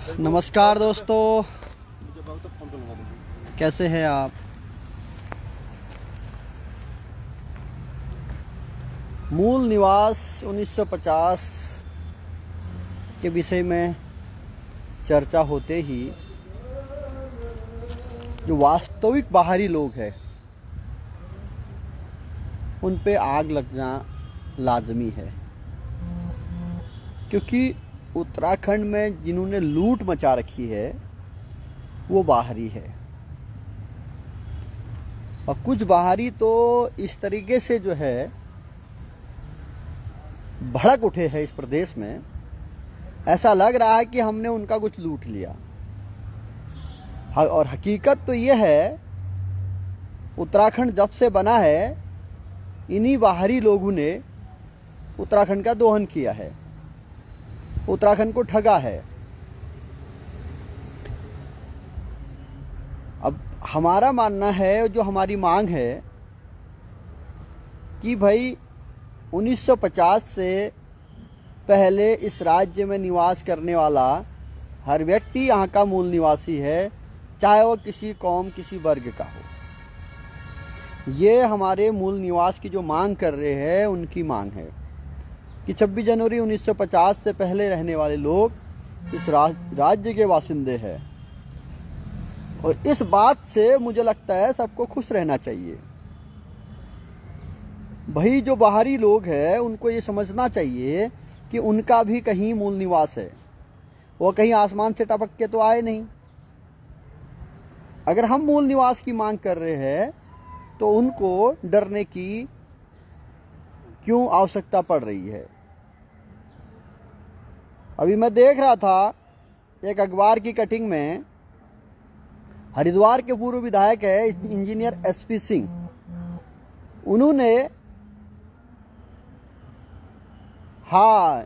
नमस्कार दोस्तों, कैसे हैं आप। मूल निवास 1950 के विषय में चर्चा होते ही जो वास्तविक बाहरी लोग हैं उन पे आग लगना लाजमी है, क्योंकि उत्तराखंड में जिन्होंने लूट मचा रखी है वो बाहरी है। और कुछ बाहरी तो इस तरीके से जो है भड़क उठे हैं इस प्रदेश में, ऐसा लग रहा है कि हमने उनका कुछ लूट लिया। और हकीकत तो ये है, उत्तराखंड जब से बना है इन्हीं बाहरी लोगों ने उत्तराखंड का दोहन किया है, उत्तराखंड को ठगा है। अब हमारा मानना है, जो हमारी मांग है कि भाई 1950 से पहले इस राज्य में निवास करने वाला हर व्यक्ति यहाँ का मूल निवासी है, चाहे वो किसी कौम किसी वर्ग का हो। ये हमारे मूल निवास की जो मांग कर रहे हैं उनकी मांग है कि 26 जनवरी 1950 से पहले रहने वाले लोग इस राज्य के वासिंदे हैं। और इस बात से मुझे लगता है सबको खुश रहना चाहिए। भाई जो बाहरी लोग हैं उनको ये समझना चाहिए कि उनका भी कहीं मूल निवास है, वो कहीं आसमान से टपक के तो आए नहीं। अगर हम मूल निवास की मांग कर रहे हैं तो उनको डरने की क्यों आवश्यकता पड़ रही है। अभी मैं देख रहा था एक अखबार की कटिंग में, हरिद्वार के पूर्व विधायक है इंजीनियर एसपी सिंह, उन्होंने हाँ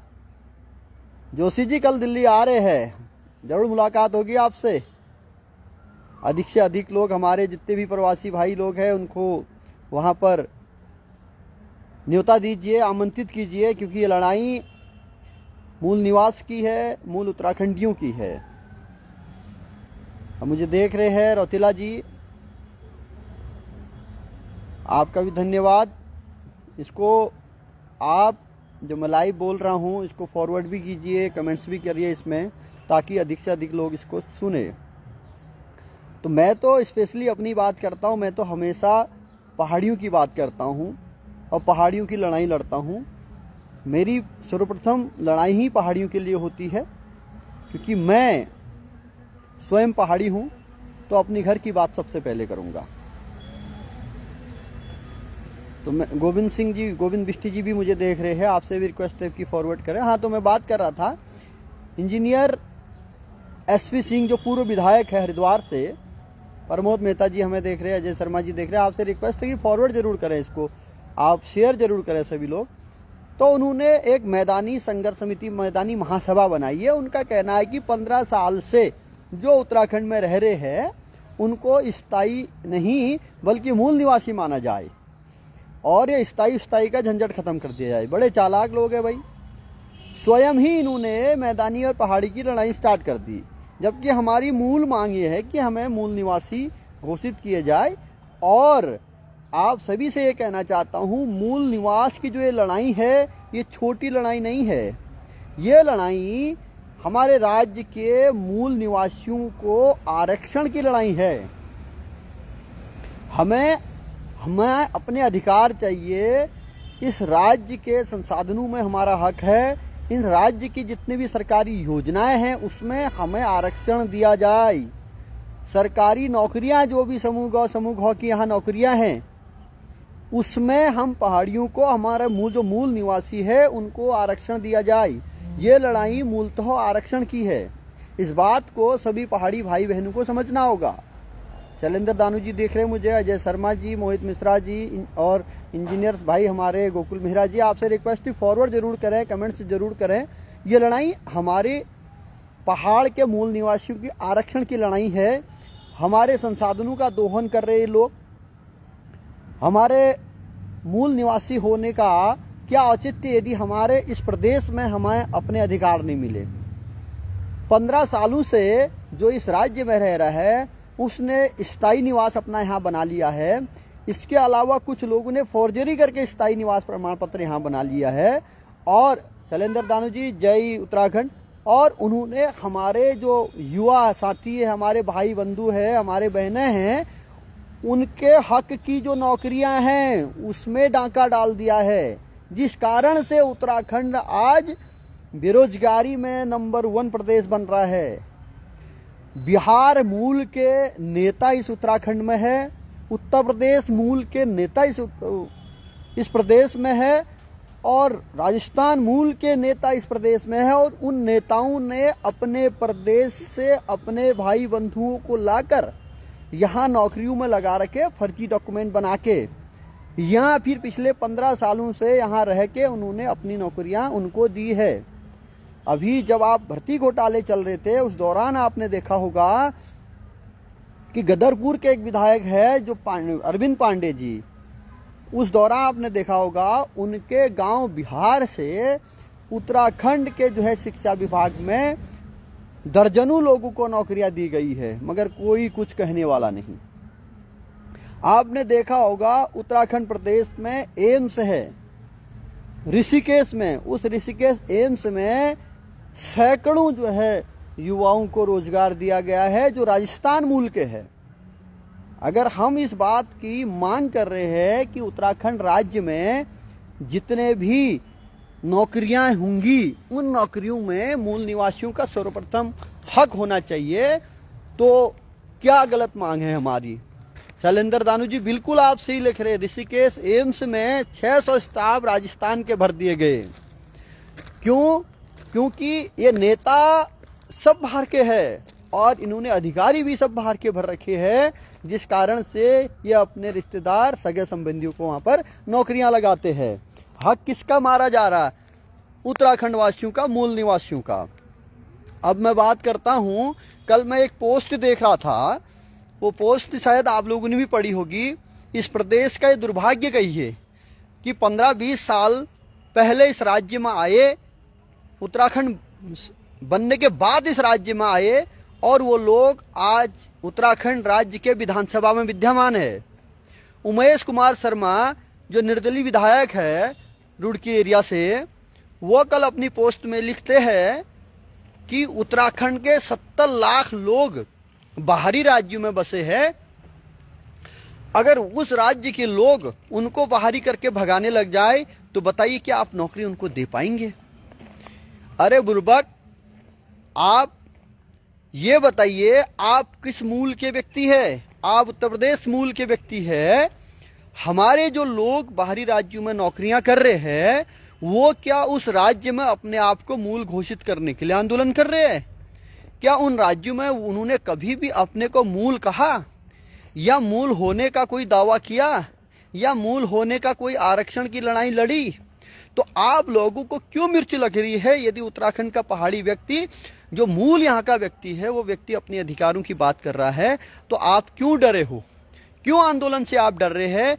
जोशी जी कल दिल्ली आ रहे हैं, जरूर मुलाकात होगी आपसे। अधिक से अधिक लोग, हमारे जितने भी प्रवासी भाई लोग हैं उनको वहाँ पर न्योता दीजिए, आमंत्रित कीजिए, क्योंकि ये लड़ाई मूल निवास की है, मूल उत्तराखंडियों की है। अब मुझे देख रहे हैं रौतेला जी, आपका भी धन्यवाद। इसको आप जो मैं लाइव बोल रहा हूँ इसको फॉरवर्ड भी कीजिए, कमेंट्स भी करिए इसमें, ताकि अधिक से अधिक लोग इसको सुने। तो मैं तो स्पेशली अपनी बात करता हूँ, मैं तो हमेशा पहाड़ियों की बात करता हूँ और पहाड़ियों की लड़ाई लड़ता हूँ। मेरी सर्वप्रथम लड़ाई ही पहाड़ियों के लिए होती है, क्योंकि मैं स्वयं पहाड़ी हूँ, तो अपनी घर की बात सबसे पहले करूँगा। तो मैं गोविंद बिष्टी जी भी मुझे देख रहे हैं, आपसे भी रिक्वेस्ट है कि फॉरवर्ड करें। हाँ, तो मैं बात कर रहा था इंजीनियर एसपी सिंह जो पूर्व विधायक है हरिद्वार से, प्रमोद मेहता जी हमें देख रहे हैं, अजय शर्मा जी देख रहे हैं, आपसे रिक्वेस्ट है कि फॉरवर्ड जरूर करें इसको, आप शेयर जरूर करें सभी लोग। तो उन्होंने एक मैदानी संघर्ष समिति, मैदानी महासभा बनाई है। उनका कहना है कि 15 साल से जो उत्तराखंड में रह रहे हैं उनको स्थायी नहीं बल्कि मूल निवासी माना जाए, और ये स्थायी का झंझट खत्म कर दिया जाए। बड़े चालाक लोग हैं भाई, स्वयं ही इन्होंने मैदानी और पहाड़ी की लड़ाई स्टार्ट कर दी, जबकि हमारी मूल मांग ये है कि हमें मूल निवासी घोषित किए जाए। और आप सभी से ये कहना चाहता हूँ, मूल निवास की जो ये लड़ाई है ये छोटी लड़ाई नहीं है, ये लड़ाई हमारे राज्य के मूल निवासियों को आरक्षण की लड़ाई है। हमें अपने अधिकार चाहिए, इस राज्य के संसाधनों में हमारा हक है, इन राज्य की जितनी भी सरकारी योजनाएं हैं उसमें हमें आरक्षण दिया जाए। सरकारी नौकरियां जो भी समूह गौ की यहाँ नौकरियां हैं उसमें हम पहाड़ियों को, हमारा जो मूल निवासी है उनको आरक्षण दिया जाए। ये लड़ाई मूलतः आरक्षण की है, इस बात को सभी पहाड़ी भाई बहनों को समझना होगा। शैलेंद्र दानू जी देख रहे हैं मुझे, अजय शर्मा जी, मोहित मिश्रा जी और इंजीनियर्स भाई हमारे गोकुल मेहरा जी, आपसे रिक्वेस्ट है फॉरवर्ड जरूर करें, कमेंट्स जरूर करें। ये लड़ाई हमारे पहाड़ के मूल निवासियों की आरक्षण की लड़ाई है। हमारे संसाधनों का दोहन कर रहे लोग, हमारे मूल निवासी होने का क्या औचित्य यदि हमारे इस प्रदेश में हमें अपने अधिकार नहीं मिले। 15 सालों से जो इस राज्य में रह रहा है उसने स्थायी निवास अपना यहाँ बना लिया है। इसके अलावा कुछ लोगों ने फॉर्जरी करके स्थायी निवास प्रमाण पत्र यहाँ बना लिया है। और शैलेंद्र दानू जी, जय उत्तराखंड। और उन्होंने हमारे जो युवा साथी है, हमारे भाई बंधु है, हमारे बहनें हैं, उनके हक की जो नौकरियां हैं उसमें डांका डाल दिया है, जिस कारण से उत्तराखंड आज बेरोजगारी में नंबर 1 प्रदेश बन रहा है। बिहार मूल के नेता इस उत्तराखंड में है, उत्तर प्रदेश मूल के नेता इस प्रदेश में है, और राजस्थान मूल के नेता इस प्रदेश में है। और उन नेताओं ने अपने प्रदेश से अपने भाई बंधुओं को लाकर यहाँ नौकरियों में लगा रखे, फर्जी डॉक्यूमेंट बना के, या फिर पिछले 15 सालों से यहाँ रह के उन्होंने अपनी नौकरियां उनको दी है। अभी जब आप भर्ती घोटाले चल रहे थे उस दौरान आपने देखा होगा कि गदरपुर के एक विधायक है जो अरविंद पांडे जी, उस दौरान आपने देखा होगा उनके गांव बिहार से उत्तराखंड के जो है शिक्षा विभाग में दर्जनों लोगों को नौकरियां दी गई है, मगर कोई कुछ कहने वाला नहीं। आपने देखा होगा उत्तराखंड प्रदेश में एम्स है ऋषिकेश में, उस ऋषिकेश एम्स में सैकड़ों जो है युवाओं को रोजगार दिया गया है जो राजस्थान मूल के हैं। अगर हम इस बात की मांग कर रहे हैं कि उत्तराखंड राज्य में जितने भी नौकरियां होंगी उन नौकरियों में मूल निवासियों का सर्वप्रथम हक होना चाहिए, तो क्या गलत मांग है हमारी? शैलेंद्र दानू जी, बिल्कुल आप सही लिख रहे हैं। ऋषिकेश एम्स में 600 स्टाफ राजस्थान के भर दिए गए। क्यों? क्योंकि ये नेता सब बाहर के हैं और इन्होंने अधिकारी भी सब बाहर के भर रखे हैं, जिस कारण से ये अपने रिश्तेदार सगे संबंधियों को वहां पर नौकरियां लगाते हैं। हक किसका मारा जा रहा? उत्तराखंड वासियों का, मूल निवासियों का। अब मैं बात करता हूं, कल मैं एक पोस्ट देख रहा था, वो पोस्ट शायद आप लोगों ने भी पढ़ी होगी। इस प्रदेश का ये दुर्भाग्य कहिए कि 15-20 साल पहले इस राज्य में आए, उत्तराखंड बनने के बाद इस राज्य में आए, और वो लोग आज उत्तराखंड राज्य के विधानसभा में विद्यमान है। उमेश कुमार शर्मा जो निर्दलीय विधायक है रुड़की एरिया से, वो कल अपनी पोस्ट में लिखते हैं कि उत्तराखंड के 70 लाख लोग बाहरी राज्यों में बसे हैं। अगर उस राज्य के लोग उनको बाहरी करके भगाने लग जाए तो बताइए क्या आप नौकरी उनको दे पाएंगे? अरे बुर्बक, आप ये बताइए आप किस मूल के व्यक्ति है? आप उत्तर प्रदेश मूल के व्यक्ति है। हमारे जो लोग बाहरी राज्यों में नौकरियां कर रहे हैं वो क्या उस राज्य में अपने आप को मूल घोषित करने के लिए आंदोलन कर रहे हैं? क्या उन राज्यों में उन्होंने कभी भी अपने को मूल कहा, या मूल होने का कोई दावा किया, या मूल होने का कोई आरक्षण की लड़ाई लड़ी? तो आप लोगों को क्यों मिर्च लग रही है यदि उत्तराखंड का पहाड़ी व्यक्ति जो मूल यहाँ का व्यक्ति है वो व्यक्ति अपने अधिकारों की बात कर रहा है? तो आप क्यों डरे हो? क्यों आंदोलन से आप डर रहे हैं?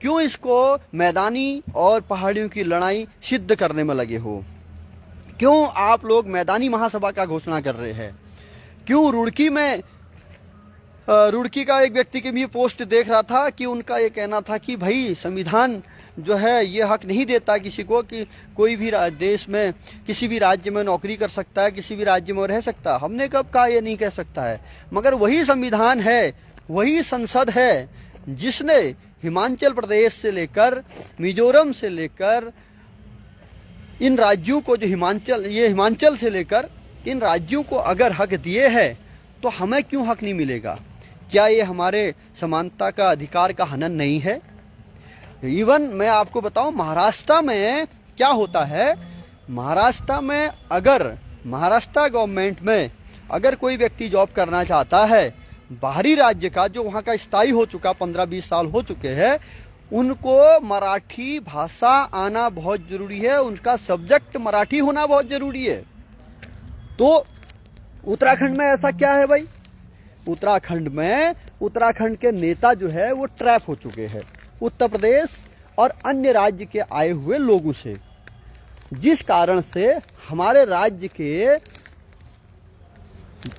क्यों इसको मैदानी और पहाड़ियों की लड़ाई सिद्ध करने में लगे हो? क्यों आप लोग मैदानी महासभा का घोषणा कर रहे हैं? क्यों रुड़की में, रुड़की का एक व्यक्ति की भी पोस्ट देख रहा था कि उनका ये कहना था कि भाई संविधान जो है ये हक नहीं देता किसी को कि कोई भी देश में किसी भी राज्य में नौकरी कर सकता है, किसी भी राज्य में रह सकता। हमने कब कहा ये नहीं कह सकता है? मगर वही संविधान है, वही संसद है जिसने हिमाचल प्रदेश से लेकर मिजोरम से लेकर इन राज्यों को, जो हिमाचल से लेकर इन राज्यों को अगर हक दिए हैं तो हमें क्यों हक नहीं मिलेगा? क्या ये हमारे समानता का अधिकार का हनन नहीं है? इवन मैं आपको बताऊं महाराष्ट्र में क्या होता है। महाराष्ट्र में अगर महाराष्ट्र गवर्नमेंट में अगर कोई व्यक्ति जॉब करना चाहता है बाहरी राज्य का, जो वहाँ का स्थायी हो चुका 15-20 साल हो चुके हैं, उनको मराठी भाषा आना बहुत जरूरी है, उनका सब्जेक्ट मराठी होना बहुत जरूरी है। तो उत्तराखंड में ऐसा क्या है भाई? उत्तराखंड में उत्तराखंड के नेता जो है वो ट्रैप हो चुके हैं उत्तर प्रदेश और अन्य राज्य के आए हुए लोगों से, जिस कारण से हमारे राज्य के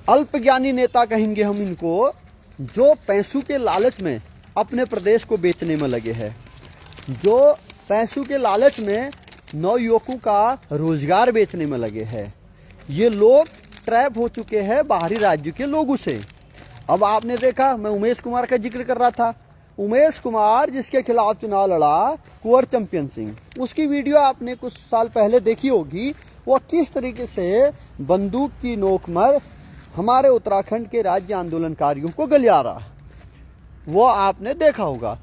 अल्पज्ञानी नेता कहेंगे हम इनको, जो पैसों के लालच में अपने प्रदेश को बेचने में लगे हैं, जो पैसों के लालच में नवयुवकों का रोजगार बेचने में लगे हैं। ये लोग ट्रैप हो चुके हैं बाहरी राज्यों के लोगों से। अब आपने देखा, मैं उमेश कुमार का जिक्र कर रहा था, उमेश कुमार जिसके खिलाफ चुनाव लड़ा, कुंवर चैंपियन सिंह, उसकी वीडियो आपने कुछ साल पहले देखी होगी। वो किस तरीके से बंदूक की नोक पर हमारे उत्तराखंड के राज्य आंदोलनकारियों को गलियारा, वो आपने देखा होगा।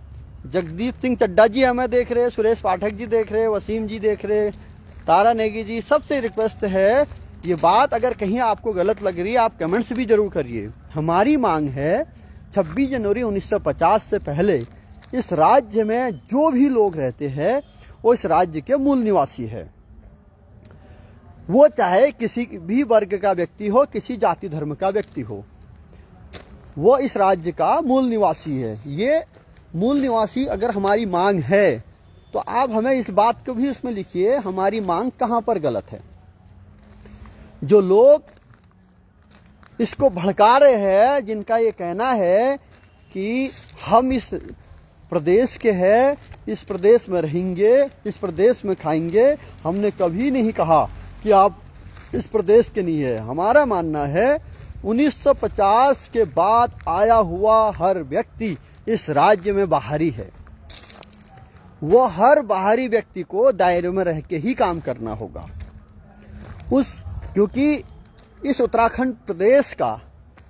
जगदीप सिंह चड्डा जी हमें देख रहे, सुरेश पाठक जी देख रहे, वसीम जी देख रहे, तारा नेगी जी, सबसे रिक्वेस्ट है, ये बात अगर कहीं आपको गलत लग रही है आप कमेंट्स भी जरूर करिए। हमारी मांग है 26 जनवरी 1950 से पहले इस राज्य में जो भी लोग रहते हैं वो इस राज्य के मूल निवासी है। वो चाहे किसी भी वर्ग का व्यक्ति हो, किसी जाति धर्म का व्यक्ति हो, वो इस राज्य का मूल निवासी है। ये मूल निवासी अगर हमारी मांग है तो आप हमें इस बात को भी उसमें लिखिए, हमारी मांग कहां पर गलत है। जो लोग इसको भड़का रहे हैं, जिनका ये कहना है कि हम इस प्रदेश के हैं, इस प्रदेश में रहेंगे, इस प्रदेश में खाएंगे, हमने कभी नहीं कहा कि आप इस प्रदेश के नहीं है। हमारा मानना है 1950 के बाद आया हुआ हर व्यक्ति इस राज्य में बाहरी है। वो हर बाहरी व्यक्ति को दायरे में रह के ही काम करना होगा। क्योंकि इस उत्तराखंड प्रदेश का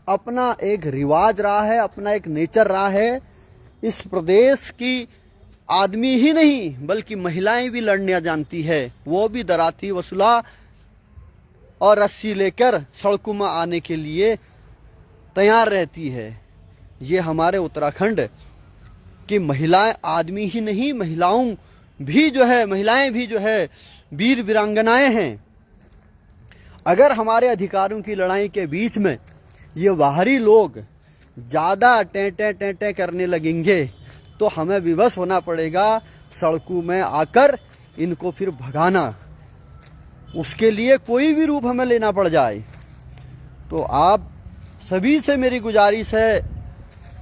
अपना एक रिवाज रहा है, अपना एक नेचर रहा है। इस प्रदेश की आदमी ही नहीं बल्कि महिलाएं भी लड़ने जानती है, वो भी दराती वसूला और रस्सी लेकर सड़कों में आने के लिए तैयार रहती है। ये हमारे उत्तराखंड की महिलाएं, आदमी ही नहीं, महिलाएं भी जो है वीर वीरांगनाएं हैं। अगर हमारे अधिकारों की लड़ाई के बीच में ये बाहरी लोग ज्यादा टें करने लगेंगे तो हमें विवश होना पड़ेगा, सड़कों में आकर इनको फिर भगाना, उसके लिए कोई भी रूप हमें लेना पड़ जाए। तो आप सभी से मेरी गुजारिश है,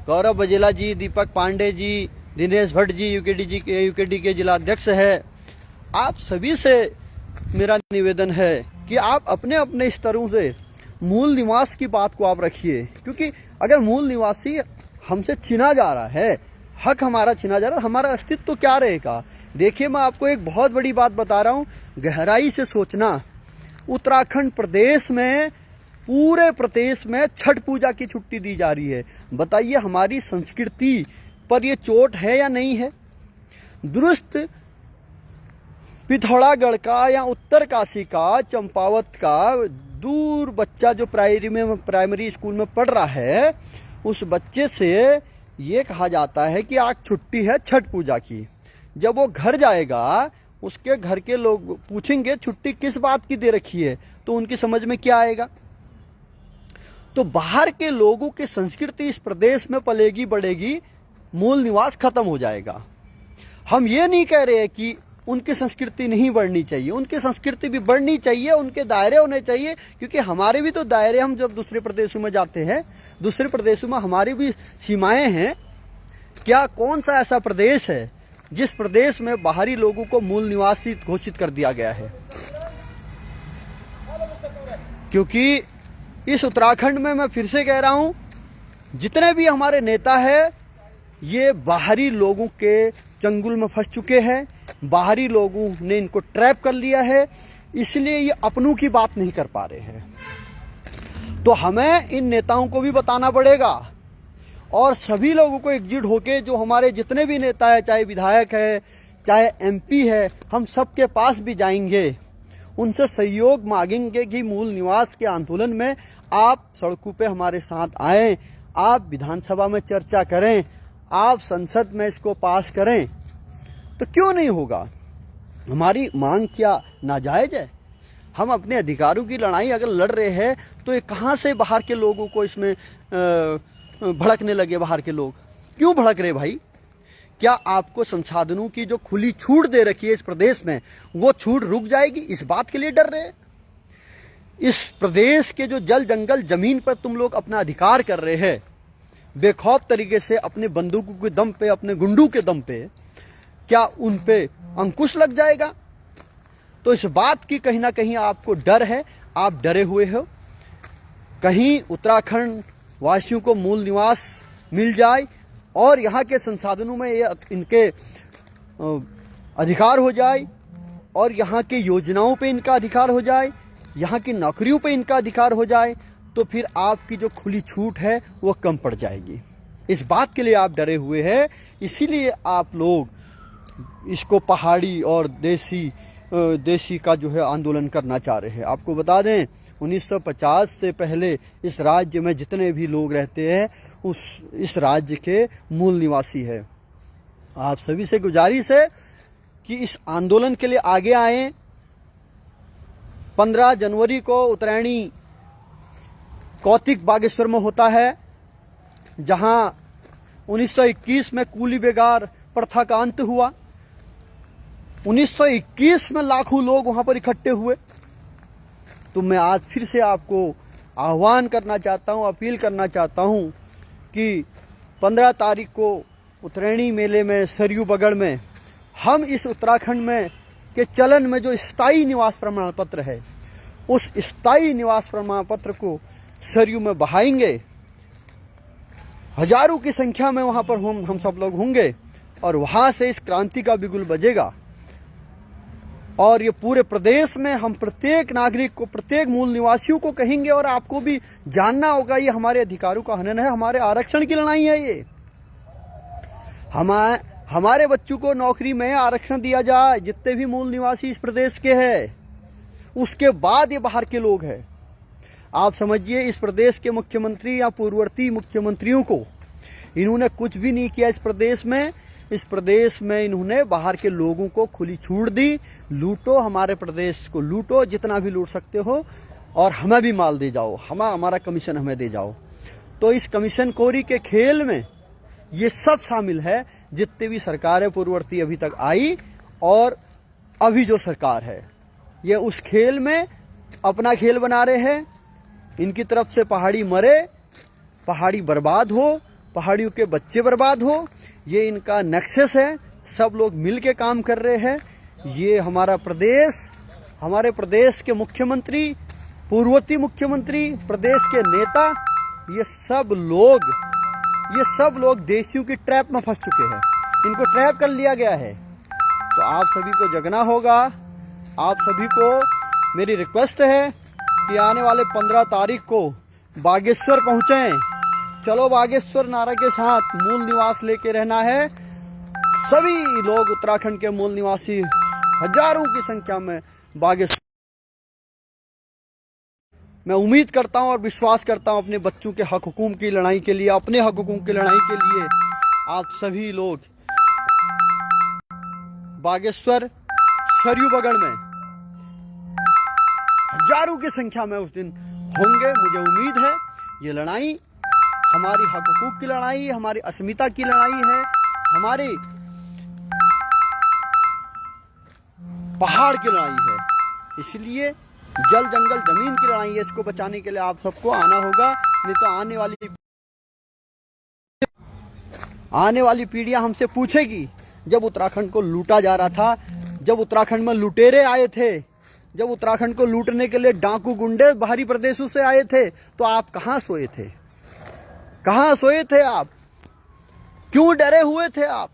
गौरव बजेला जी, दीपक पांडे जी, दिनेश भट्ट जी यूकेडी के जिला अध्यक्ष है, आप सभी से मेरा निवेदन है कि आप अपने अपने स्तरों से मूल निवास की बात को आप रखिए। क्योंकि अगर मूल निवासी हमसे छीना जा रहा है, हक हमारा छीना जा रहा है, हमारा अस्तित्व तो क्या रहेगा। देखिए, मैं आपको एक बहुत बड़ी बात बता रहा हूँ, गहराई से सोचना। उत्तराखंड प्रदेश में, पूरे प्रदेश में छठ पूजा की छुट्टी दी जा रही है। बताइए, हमारी संस्कृति पर यह चोट है या नहीं है। दुरुस्त पिथौरागढ़ का या उत्तरकाशी का, चंपावत का दूर बच्चा जो प्राइमरी स्कूल में पढ़ रहा है, उस बच्चे से ये कहा जाता है कि आज छुट्टी है छठ पूजा की। जब वो घर जाएगा, उसके घर के लोग पूछेंगे छुट्टी किस बात की दे रखी है, तो उनकी समझ में क्या आएगा। तो बाहर के लोगों की संस्कृति इस प्रदेश में पलेगी बढ़ेगी, मूल निवास खत्म हो जाएगा। हम ये नहीं कह रहे कि उनकी संस्कृति नहीं बढ़नी चाहिए, उनकी संस्कृति भी बढ़नी चाहिए, उनके दायरे होने चाहिए। क्योंकि हमारे भी तो दायरे, हम जब दूसरे प्रदेशों में जाते हैं, दूसरे प्रदेशों में हमारी भी सीमाएं हैं। क्या कौन सा ऐसा प्रदेश है जिस प्रदेश में बाहरी लोगों को मूल निवासी घोषित कर दिया गया है। क्योंकि इस उत्तराखंड में मैं फिर से कह रहा हूं, जितने भी हमारे नेता हैं ये बाहरी लोगों के चंगुल में फंस चुके हैं, बाहरी लोगों ने इनको ट्रैप कर लिया है, इसलिए ये अपनों की बात नहीं कर पा रहे हैं। तो हमें इन नेताओं को भी बताना पड़ेगा और सभी लोगों को एकजुट होकर, जो हमारे जितने भी नेता है, चाहे विधायक है, चाहे एमपी है, हम सबके पास भी जाएंगे, उनसे सहयोग मांगेंगे कि मूल निवास के आंदोलन में आप सड़कों पे हमारे साथ आएं, आप विधानसभा में चर्चा करें, आप संसद में इसको पास करें। तो क्यों नहीं होगा। हमारी मांग क्या नाजायज है। हम अपने अधिकारों की लड़ाई अगर लड़ रहे हैं तो ये कहां से बाहर के लोगों को इसमें भड़कने लगे। बाहर के लोग क्यों भड़क रहे भाई। क्या आपको संसाधनों की जो खुली छूट दे रखी है इस प्रदेश में, वो छूट रुक जाएगी, इस बात के लिए डर रहे हैं। इस प्रदेश के जो जल जंगल जमीन पर तुम लोग अपना अधिकार कर रहे हैं बेखौफ तरीके से, अपने बंदूकों के दम पे, अपने गुंडों के दम पे, क्या उन पे अंकुश लग जाएगा? तो इस बात की कहीं ना कहीं आपको डर है, आप डरे हुए हो कहीं उत्तराखंड वासियों को मूल निवास मिल जाए और यहाँ के संसाधनों में ये इनके अधिकार हो जाए और यहाँ के योजनाओं पे इनका अधिकार हो जाए, यहाँ की नौकरियों पे इनका अधिकार हो जाए, तो फिर आपकी जो खुली छूट है वो कम पड़ जाएगी। इस बात के लिए आप डरे हुए हैं, इसीलिए आप लोग इसको पहाड़ी और देसी का जो है आंदोलन करना चाह रहे हैं। आपको बता दें 1950 से पहले इस राज्य में जितने भी लोग रहते हैं इस राज्य के मूल निवासी है। आप सभी से गुजारिश है कि इस आंदोलन के लिए आगे आए। 15 जनवरी को उत्तरायणी कौतिक बागेश्वर में होता है, जहां 1921 में कूली बेगार प्रथा का अंत हुआ। 1921 में लाखों लोग वहां पर इकट्ठे हुए। तो मैं आज फिर से आपको आह्वान करना चाहता हूं, अपील करना चाहता हूं कि 15 तारीख को उत्तरायणी मेले में सरयू बगड़ में हम इस उत्तराखंड में के चलन में जो स्थायी निवास प्रमाण पत्र है, उस स्थायी निवास प्रमाण पत्र को सरयू में बहाएंगे। हजारों की संख्या में वहां पर हम सब लोग होंगे और वहां से इस क्रांति का बिगुल बजेगा। और ये पूरे प्रदेश में हम प्रत्येक नागरिक को, प्रत्येक मूल निवासियों को कहेंगे, और आपको भी जानना होगा ये हमारे अधिकारों का हनन है, हमारे आरक्षण की लड़ाई है। ये हमारे बच्चों को नौकरी में आरक्षण दिया जाए, जितने भी मूल निवासी इस प्रदेश के हैं। उसके बाद ये बाहर के लोग हैं। आप समझिए, इस प्रदेश के मुख्यमंत्री या पूर्ववर्ती मुख्यमंत्रियों को इन्होंने कुछ भी नहीं किया। इस प्रदेश में इन्होंने बाहर के लोगों को खुली छूट दी। लूटो, हमारे प्रदेश को लूटो, जितना भी लूट सकते हो, और हमें भी माल दे जाओ, हमारा कमीशन हमें दे जाओ। तो इस कमीशन खोरी के खेल में ये सब शामिल है, जितने भी सरकारें पूर्ववर्ती अभी तक आई और अभी जो सरकार है, ये उस खेल में अपना खेल बना रहे हैं। इनकी तरफ से पहाड़ी मरे, पहाड़ी बर्बाद हो, पहाड़ियों के बच्चे बर्बाद हो, ये इनका नेक्सस है। सब लोग मिल के काम कर रहे हैं। ये हमारा प्रदेश, हमारे प्रदेश के मुख्यमंत्री, पूर्ववर्ती मुख्यमंत्री, प्रदेश के नेता, ये सब लोग देशियों की ट्रैप में फंस चुके हैं। इनको ट्रैप कर लिया गया है। तो आप सभी को जगना होगा। आप सभी को मेरी रिक्वेस्ट है कि आने वाले 15 तारीख को बागेश्वर पहुंचें। चलो बागेश्वर नारा के साथ मूल निवास लेके रहना है। सभी लोग उत्तराखंड के मूल निवासी हजारों की संख्या में बागेश्वर। मैं उम्मीद करता हूं और विश्वास करता हूं अपने बच्चों के हक हुकूक की लड़ाई के लिए, अपने हक हुकूक की लड़ाई के लिए आप सभी लोग बागेश्वर सरयू बगड़ में हजारों की संख्या में उस दिन होंगे। मुझे उम्मीद है ये लड़ाई हमारी हक हुकूक की लड़ाई, हमारी अस्मिता की लड़ाई है, हमारी पहाड़ की लड़ाई है। इसलिए जल जंगल जमीन की लड़ाई है। इसको बचाने के लिए आप सबको आना होगा, नहीं तो आने वाली पीढ़ियां हमसे पूछेगी, जब उत्तराखंड को लूटा जा रहा था, जब उत्तराखंड में लुटेरे आए थे, जब उत्तराखंड को लूटने के लिए डाकू गुंडे बाहरी प्रदेशों से आए थे, तो आप कहां सोए थे? कहां सोए थे आप? क्यों डरे हुए थे आप?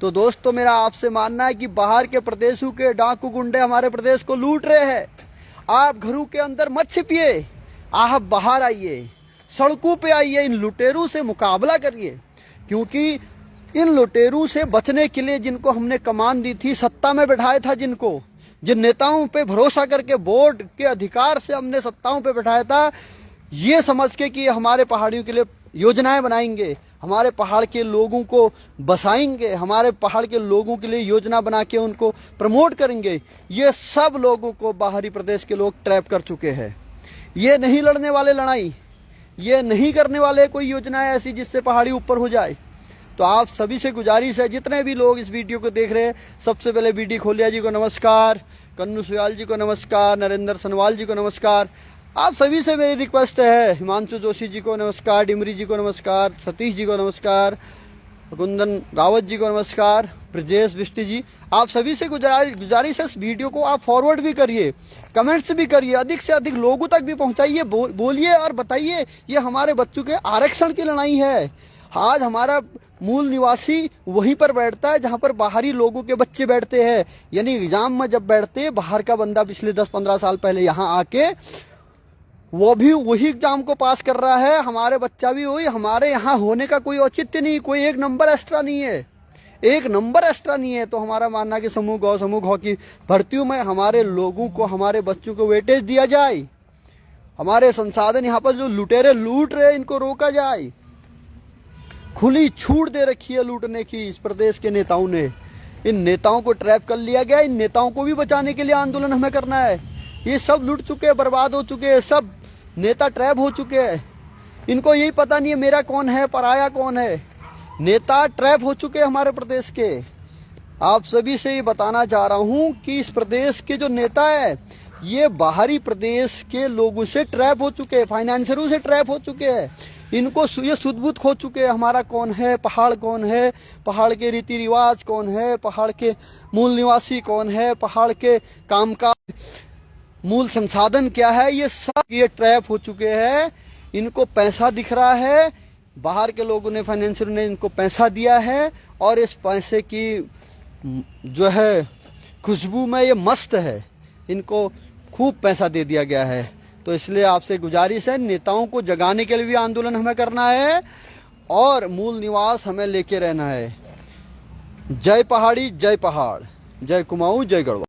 तो दोस्तों, मेरा आपसे मानना है कि बाहर के प्रदेशों के डाकू गुंडे हमारे प्रदेश को लूट रहे हैं। आप घरों के अंदर मत छिपिए, आप बाहर आइए, सड़कों पे आइए, इन लुटेरों से मुकाबला करिए। क्योंकि इन लुटेरों से बचने के लिए जिनको हमने कमान दी थी, सत्ता में बैठाया था, जिन नेताओं पे भरोसा करके वोट के अधिकार से हमने सत्ताओं पे बैठाया था, ये समझ के कि हमारे पहाड़ियों के लिए योजनाएं बनाएंगे, हमारे पहाड़ के लोगों को बसाएंगे, हमारे पहाड़ के लोगों के लिए योजना बना के उनको प्रमोट करेंगे, ये सब लोगों को बाहरी प्रदेश के लोग ट्रैप कर चुके हैं। ये नहीं लड़ने वाले लड़ाई, ये नहीं करने वाले कोई योजनाएं ऐसी जिससे पहाड़ी ऊपर हो जाए। तो आप सभी से गुजारिश है, जितने भी लोग इस वीडियो को देख रहे हैं, सबसे पहले बीडी खोलिया जी को नमस्कार, कन्नू सुयाल जी को नमस्कार, नरेंद्र सनवाल जी को नमस्कार। आप सभी से मेरी रिक्वेस्ट है, हिमांशु जोशी जी को नमस्कार, डिमरी जी को नमस्कार, सतीश जी को नमस्कार, कुंदन रावत जी को नमस्कार, ब्रजेश बिष्टी जी, आप सभी से गुजारिश है, इस वीडियो को आप फॉरवर्ड भी करिए, कमेंट्स भी करिए, अधिक से अधिक लोगों तक भी पहुंचाइए, बोलिए और बताइए ये हमारे बच्चों के आरक्षण की लड़ाई है। आज हमारा मूल निवासी वहीं पर बैठता है जहां पर बाहरी लोगों के बच्चे बैठते हैं, यानी एग्जाम में जब बैठते हैं, बाहर का बंदा पिछले 10-15 साल पहले यहाँ आके वो भी वही एग्जाम को पास कर रहा है, हमारे बच्चा भी वही। हमारे यहाँ होने का कोई औचित्य नहीं, कोई एक नंबर एक्स्ट्रा नहीं है, एक नंबर एक्स्ट्रा नहीं है। तो हमारा मानना कि समूह गौ की भर्तियों में हमारे लोगों को, हमारे बच्चों को वेटेज दिया जाए, हमारे संसाधन यहाँ पर जो लुटेरे लूट रहे इनको रोका जाए। खुली छूट दे रखी है लूटने की इस प्रदेश के नेताओं ने, इन नेताओं को ट्रैप कर लिया गया। इन नेताओं को भी बचाने के लिए आंदोलन हमें करना है। ये सब लूट चुके हैं, बर्बाद हो चुके हैं, सब नेता ट्रैप हो चुके हैं। इनको यही पता नहीं है मेरा कौन है, पराया कौन है। नेता ट्रैप हो चुके हैं हमारे प्रदेश के। आप सभी से ये बताना चाह रहा हूं कि इस प्रदेश के जो नेता है ये बाहरी प्रदेश के लोगों से ट्रैप हो चुके हैं, फाइनेंसरों से ट्रैप हो चुके हैं। इनको ये सुध-बुध खो चुके हैं, हमारा कौन है, पहाड़ कौन है, पहाड़ के रीति रिवाज कौन है, पहाड़ के मूल निवासी कौन है, पहाड़ के कामकाज मूल संसाधन क्या है, ये सब ये ट्रैप हो चुके हैं। इनको पैसा दिख रहा है, बाहर के लोगों ने, फाइनेंसर ने इनको पैसा दिया है और इस पैसे की जो है खुशबू में ये मस्त है, इनको खूब पैसा दे दिया गया है। तो इसलिए आपसे गुजारिश है, नेताओं को जगाने के लिए भी आंदोलन हमें करना है और मूल निवास हमें लेके रहना है। जय पहाड़ी, जय पहाड़, जय कुमाऊं, जय गढ़वा।